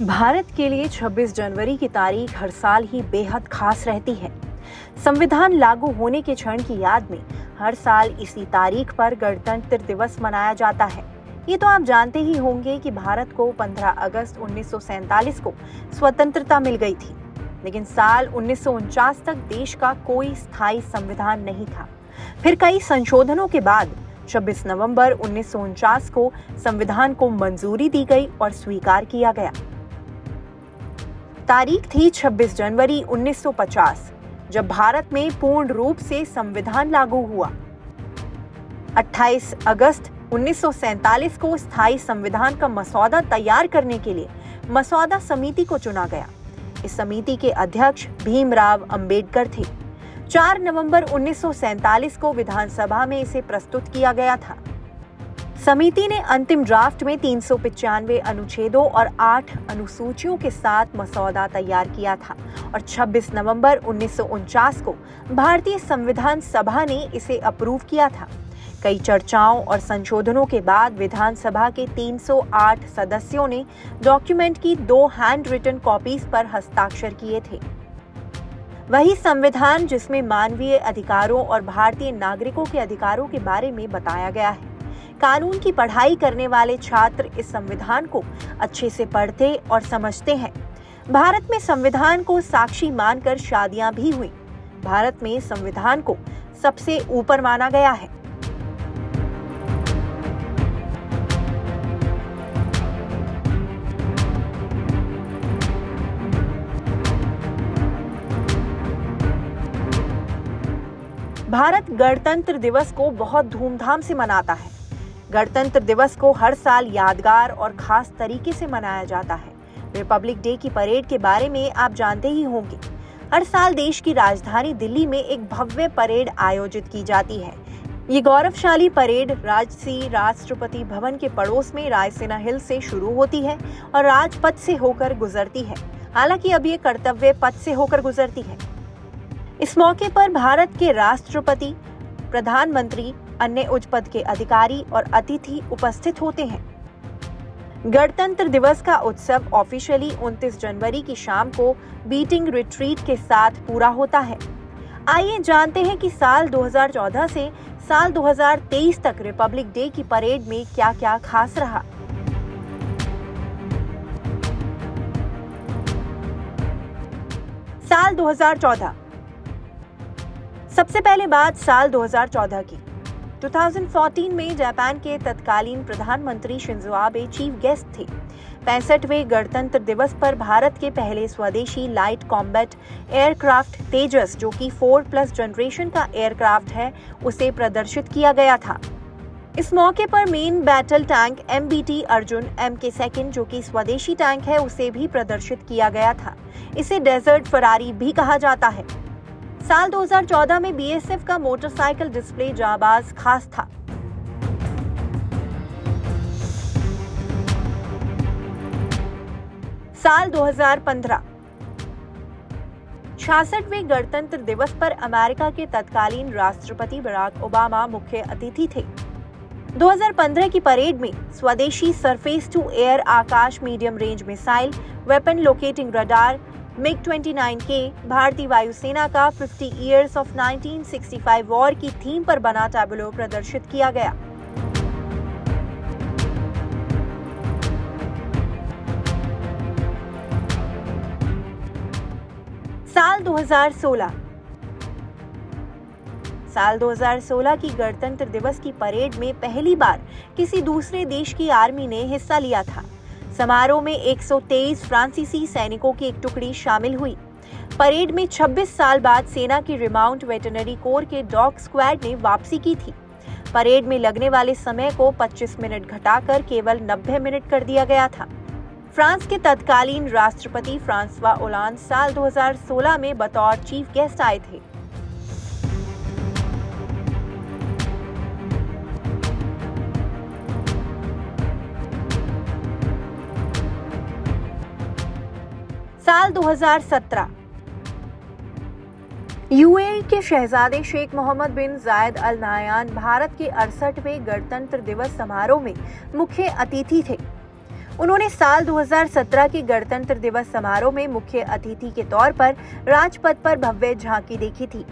भारत के लिए 26 जनवरी की तारीख हर साल ही बेहद खास रहती है। संविधान लागू होने के क्षण की याद में हर साल इसी तारीख पर गणतंत्र दिवस मनाया जाता है। ये तो आप जानते ही होंगे कि भारत को 15 अगस्त 1947 को स्वतंत्रता मिल गई थी, लेकिन साल 1949 तक देश का कोई स्थायी संविधान नहीं था। फिर कई संशोधनों के बाद 26 नवंबर 1949 को संविधान को मंजूरी दी गई और स्वीकार किया गया। तारीख थी 26 जनवरी 1950, जब भारत में पूर्ण रूप से संविधान लागू हुआ। 28 अगस्त 1947 को स्थायी संविधान का मसौदा तैयार करने के लिए मसौदा समिति को चुना गया। इस समिति के अध्यक्ष भीमराव अंबेडकर थे। 4 नवंबर 1947 को विधानसभा में इसे प्रस्तुत किया गया था। समिति ने अंतिम ड्राफ्ट में 395 अनुच्छेदों और 8 अनुसूचियों के साथ मसौदा तैयार किया था और 26 नवंबर 1949 को भारतीय संविधान सभा ने इसे अप्रूव किया था। कई चर्चाओं और संशोधनों के बाद विधानसभा के 308 सदस्यों ने डॉक्यूमेंट की 2 हैंड रिटन कॉपीज पर हस्ताक्षर किए थे। वही संविधान जिसमें मानवीय अधिकारों और भारतीय नागरिकों के अधिकारों के बारे में बताया गया है। कानून की पढ़ाई करने वाले छात्र इस संविधान को अच्छे से पढ़ते और समझते हैं। भारत में संविधान को साक्षी मानकर शादियां भी हुई। भारत में संविधान को सबसे ऊपर माना गया है। भारत गणतंत्र दिवस को बहुत धूमधाम से मनाता है। गणतंत्र दिवस को हर साल यादगार और खास तरीके से मनाया जाता है। रिपब्लिक डे की परेड के बारे में आप जानते ही होंगे। हर साल देश की राजधानी दिल्ली में एक भव्य परेड आयोजित की जाती है। ये गौरवशाली परेड राजसी राष्ट्रपति भवन के पड़ोस में रायसीना हिल से शुरू होती है और राजपथ से होकर गुजरती है। हालांकि अब ये कर्तव्य पथ से होकर गुजरती है। इस मौके पर भारत के राष्ट्रपति, प्रधानमंत्री, अन्य उच्च पद के अधिकारी और अतिथि उपस्थित होते हैं। गणतंत्र दिवस का उत्सव ऑफिशियली 29 जनवरी की शाम को बीटिंग रिट्रीट के साथ पूरा होता है। आइए जानते हैं कि साल 2014 से साल 2023 तक रिपब्लिक डे की परेड में क्या-क्या खास रहा। साल 2014। सबसे पहले बात साल 2014 की। 2014 में जापान के तत्कालीन प्रधानमंत्री शिंजो आबे चीफ गेस्ट थे। 65वें गणतंत्र दिवस पर भारत के पहले स्वदेशी लाइट कॉम्बैट एयरक्राफ्ट तेजस, जो कि 4+ जनरेशन का एयरक्राफ्ट है, उसे प्रदर्शित किया गया था। इस मौके पर main battle tank MBT Arjun MK2, जो कि स्वदेशी टैंक है, उसे भी प्रदर्शित किया गया था। इसे डेजर्ट फरारी भी कहा जाता है। साल 2014 में BSF का मोटरसाइकिल डिस्प्ले जाबाज खास था। साल 2015। 66वें गणतंत्र दिवस पर अमेरिका के तत्कालीन राष्ट्रपति बराक ओबामा मुख्य अतिथि थे। 2015 की परेड में स्वदेशी surface to air Akash medium range missile, weapon locating radar MiG-29K, भारतीय वायुसेना का 50 Years of 1965 वॉर की थीम पर बना टैब्लो प्रदर्शित किया गया। साल 2016। साल 2016 की गणतंत्र दिवस की परेड में पहली बार किसी दूसरे देश की आर्मी ने हिस्सा लिया था। समारोह में 123 फ्रांसीसी सैनिकों की एक टुकड़ी शामिल हुई। परेड में 26 साल बाद सेना की रिमाउंट वेटरनरी कोर के डॉग स्क्वाड ने वापसी की थी। परेड में लगने वाले समय को 25 मिनट घटाकर केवल 90 मिनट कर दिया गया था। फ्रांस के तत्कालीन राष्ट्रपति फ्रांसवा ओलांद साल 2016 में बतौर चीफ गेस्ट आए थे। साल 2017। यूएई के शहजादे शेख मोहम्मद बिन जायद अल नाहयान भारत के 68वें गणतंत्र दिवस समारोह में मुख्य अतिथि थे। उन्होंने साल 2017 के गणतंत्र दिवस समारोह में मुख्य अतिथि के तौर पर राजपथ पर भव्य झांकी देखी थी।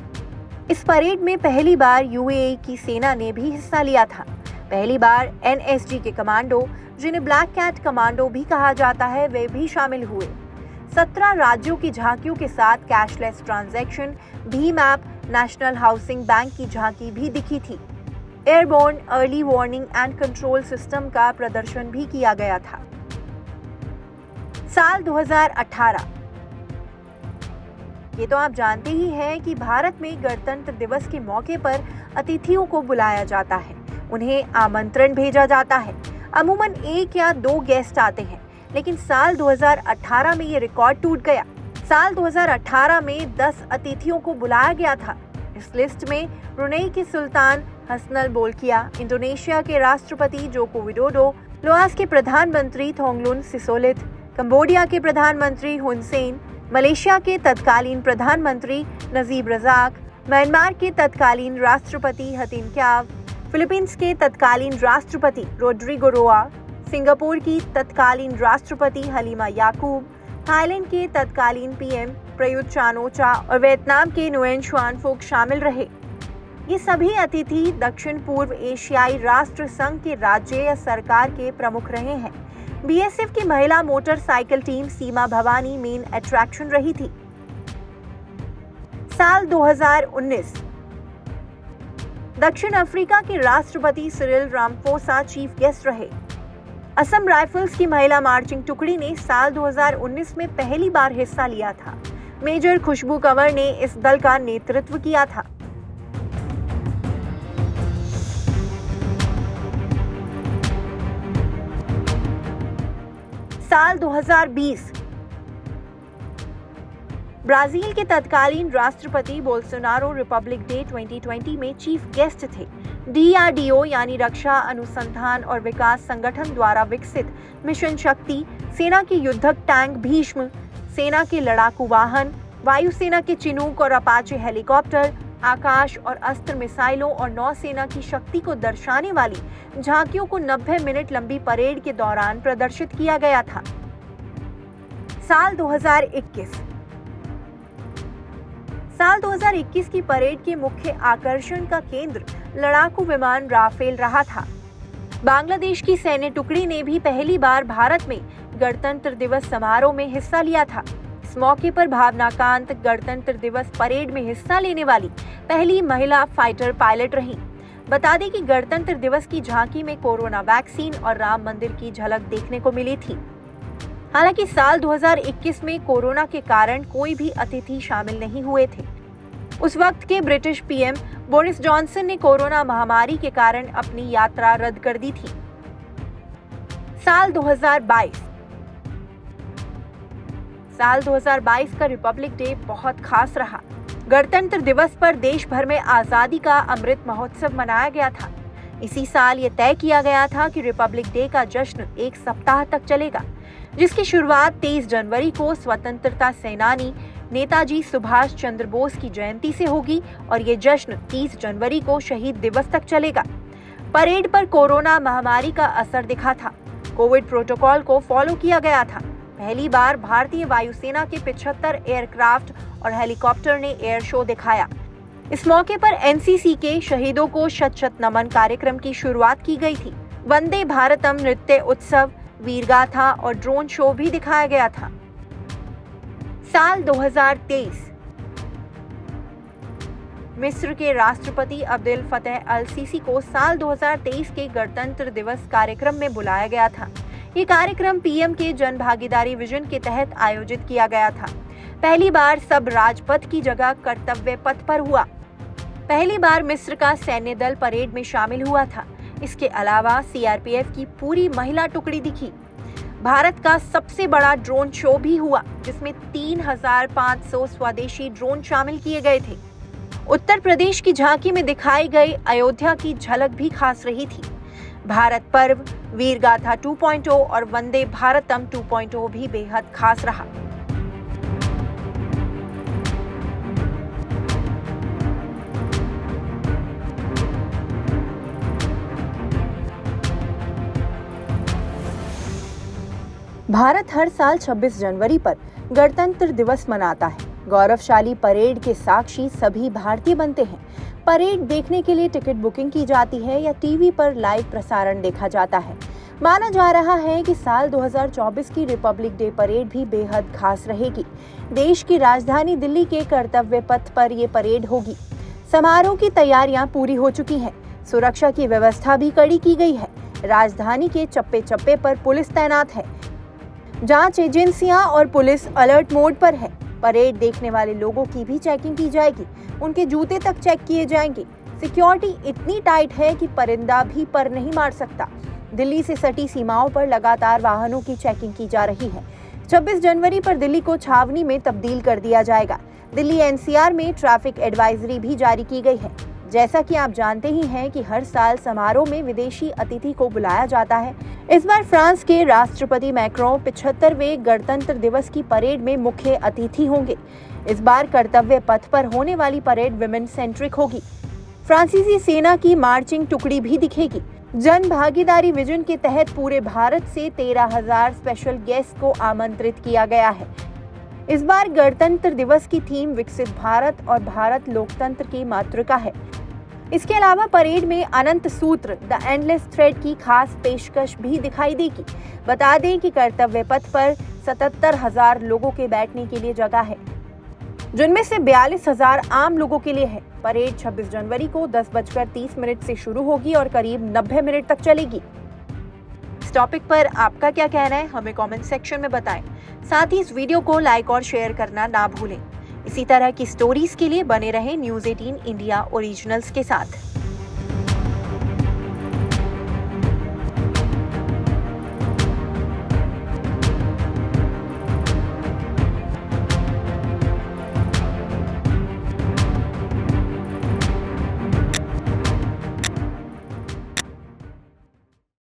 इस परेड में पहली बार यूएई की सेना ने भी हिस्सा लिया था। पहली बार एनएसजी के कमांडो, जिन्हें ब्लैक कैट कमांडो भी कहा जाता है, वे भी शामिल हुए। 17 राज्यों की झांकियों के साथ cashless transaction, Bhim app, national housing bank की झांकी भी दिखी थी। Airborne early warning and control system का प्रदर्शन भी किया गया था। साल 2018, ये तो आप जानते ही हैं कि भारत में गणतंत्र दिवस के मौके पर अतिथियों को बुलाया जाता है, उन्हें आमंत्रण भेजा जाता है। अमूमन 1 या 2 गेस्ट आते हैं, लेकिन साल 2018 में ये रिकॉर्ड टूट गया। साल 2018 में 10 अतिथियों को बुलाया गया था। इस लिस्ट में ब्रुनेई के सुल्तान हसनल बोल्किया, इंडोनेशिया के राष्ट्रपति जोको विडोडो, लाओस के प्रधानमंत्री थोंगलुन सिसोलिथ, कंबोडिया के प्रधानमंत्री हुन सेन, मलेशिया के तत्कालीन प्रधानमंत्री नजीब रजाक, म्यांमार के तत्कालीन राष्ट्रपति हथिन क्याव, फिलीपींस के तत्कालीन राष्ट्रपति रोड्रिगो रोआ, सिंगापुर की तत्कालीन राष्ट्रपति हलीमा याकूब, थाईलैंड के तत्कालीन पीएम प्रयुत चान-ओ-चा और वियतनाम के नुएन शुआन फुक शामिल रहे। ये सभी अतिथि दक्षिण पूर्व एशियाई राष्ट्र संघ के राज्य या सरकार के प्रमुख रहे हैं। बीएसएफ की महिला मोटरसाइकिल टीम सीमा भवानी मेन अट्रैक्शन रही थी। साल 2019, दक्षिण अफ्रीका के राष्ट्रपति सिरिल रामाफोसा चीफ गेस्ट रहे। असम राइफल्स की महिला मार्चिंग टुकड़ी ने साल 2019 में पहली बार हिस्सा लिया था। मेजर खुशबू कंवर ने इस दल का नेतृत्व किया था। साल 2020, ब्राजील के तत्कालीन राष्ट्रपति बोल्सोनारो रिपब्लिक डे 2020 में चीफ गेस्ट थे। डीआरडीओ यानी रक्षा अनुसंधान और विकास संगठन द्वारा विकसित मिशन शक्ति, सेना के युद्धक टैंक भीष्म, सेना के लड़ाकू वाहन, वायुसेना के चिनूक और अपाचे हेलीकॉप्टर, आकाश और अस्त्र मिसाइलों और नौसेना की शक्ति को दर्शाने वाली झांकियों को 90 मिनट लंबी परेड के दौरान प्रदर्शित किया गया था। साल 2021, साल 2021 की परेड के मुख्य आकर्षण का केंद्र लड़ाकू विमान राफेल रहा था। बांग्लादेश की सैन्य टुकड़ी ने भी पहली बार भारत में गणतंत्र दिवस समारोह में हिस्सा लिया था। इस मौके पर भावना कांत गणतंत्र दिवस परेड में हिस्सा लेने वाली पहली महिला फाइटर पायलट रहीं। बता दें कि गणतंत्र दिवस की झांकी में कोरोना वैक्सीन और राम मंदिर की झलक देखने को मिली थी। हालांकि साल 2021 में कोरोना के कारण कोई भी अतिथि शामिल नहीं हुए थे। उस वक्त के ब्रिटिश पीएम बोरिस जॉनसन ने कोरोना महामारी के कारण अपनी यात्रा रद्द कर दी थी। साल 2022, साल 2022 का रिपब्लिक डे बहुत खास रहा। गणतंत्र दिवस पर देश भर में आजादी का अमृत महोत्सव मनाया गया था। इसी साल ये तय किया गया था कि रिपब्लिक डे का जश्न 1 सप्ताह तक चलेगा, जिसकी शुरुआत 23 जनवरी को स्वतंत्रता सेनानी नेताजी सुभाष चंद्र बोस की जयंती से होगी और ये जश्न 30 जनवरी को शहीद दिवस तक चलेगा। परेड पर कोरोना महामारी का असर दिखा था। कोविड प्रोटोकॉल को फॉलो किया गया था। पहली बार भारतीय वायुसेना के 75 एयरक्राफ्ट और हेलीकॉप्टर ने एयर शो दिखाया। इस मौके पर एनसीसी के शहीदों को शत शत नमन कार्यक्रम की शुरुआत की गई थी। वंदे भारतम नृत्य उत्सव, वीरगाथा और ड्रोन शो भी दिखाया गया था। साल 2023, मिस्र के राष्ट्रपति अब्देल फतेह अल सीसी को साल 2023 के गणतंत्र दिवस कार्यक्रम में बुलाया गया था। ये कार्यक्रम पीएम के जन भागीदारी विजन के तहत आयोजित किया गया था। पहली बार सब राजपथ की जगह कर्तव्य पथ पर हुआ। पहली बार मिस्र का सैन्य दल परेड में शामिल हुआ था। इसके अलावा सीआरपीएफ की पूरी महिला टुकड़ी दिखी। भारत का सबसे बड़ा ड्रोन शो भी हुआ, जिसमें 3500 स्वदेशी ड्रोन शामिल किए गए थे। उत्तर प्रदेश की झांकी में दिखाई गई अयोध्या की झलक भी खास रही थी। भारत पर्व, वीरगाथा 2.0 और वंदे भारतम 2.0 भी बेहद खास रहा। भारत हर साल 26 जनवरी पर गणतंत्र दिवस मनाता है। गौरवशाली परेड के साक्षी सभी भारतीय बनते हैं। परेड देखने के लिए टिकट बुकिंग की जाती है या टीवी पर लाइव प्रसारण देखा जाता है। माना जा रहा है कि साल 2024 की रिपब्लिक डे परेड भी बेहद खास रहेगी। देश की राजधानी दिल्ली के कर्तव्य पथ पर ये परेड होगी। समारोह की तैयारियां पूरी हो चुकी हैं। सुरक्षा की व्यवस्था भी कड़ी की गई है। राजधानी के चप्पे चप्पे पर पुलिस तैनात है। जांच एजेंसियां और पुलिस अलर्ट मोड पर है। परेड देखने वाले लोगों की भी चेकिंग की जाएगी। उनके जूते तक चेक किए जाएंगे। सिक्योरिटी इतनी टाइट है कि परिंदा भी पर नहीं मार सकता। दिल्ली से सटी सीमाओं पर लगातार वाहनों की चेकिंग की जा रही है। 26 जनवरी पर दिल्ली को छावनी में तब्दील कर दिया जाएगा। दिल्ली एनसीआर में ट्रैफिक एडवाइजरी भी जारी की गई है। जैसा कि आप जानते ही हैं कि हर साल समारोह में विदेशी अतिथि को बुलाया जाता है। इस बार फ्रांस के राष्ट्रपति मैक्रों 75वें गणतंत्र दिवस की परेड में मुख्य अतिथि होंगे। इस बार कर्तव्य पथ पर होने वाली परेड विमेन सेंट्रिक होगी। फ्रांसीसी सेना की मार्चिंग टुकड़ी भी दिखेगी। जन भागीदारी विजन के तहत पूरे भारत से 13,000 स्पेशल गेस्ट को आमंत्रित किया गया है। इस बार गणतंत्र दिवस की थीम विकसित भारत और भारत लोकतंत्र की मातृका है। इसके अलावा परेड में अनंत सूत्र द एंडलेस थ्रेड की खास पेशकश भी दिखाई देगी। बता दें कि कर्तव्य पथ पर 77,000 लोगों के बैठने के लिए जगह है, जिनमें से 42,000 आम लोगों के लिए है। परेड 26 जनवरी को 10:30 से शुरू होगी और करीब 90 मिनट तक चलेगी। इस टॉपिक पर आपका क्या कहना है, हमें कमेंट सेक्शन में बताएं। साथ ही इस वीडियो को लाइक और शेयर करना ना भूलें। इसी तरह की स्टोरीज के लिए बने रहें न्यूज़ 18 इंडिया ओरिजिनल्स के साथ।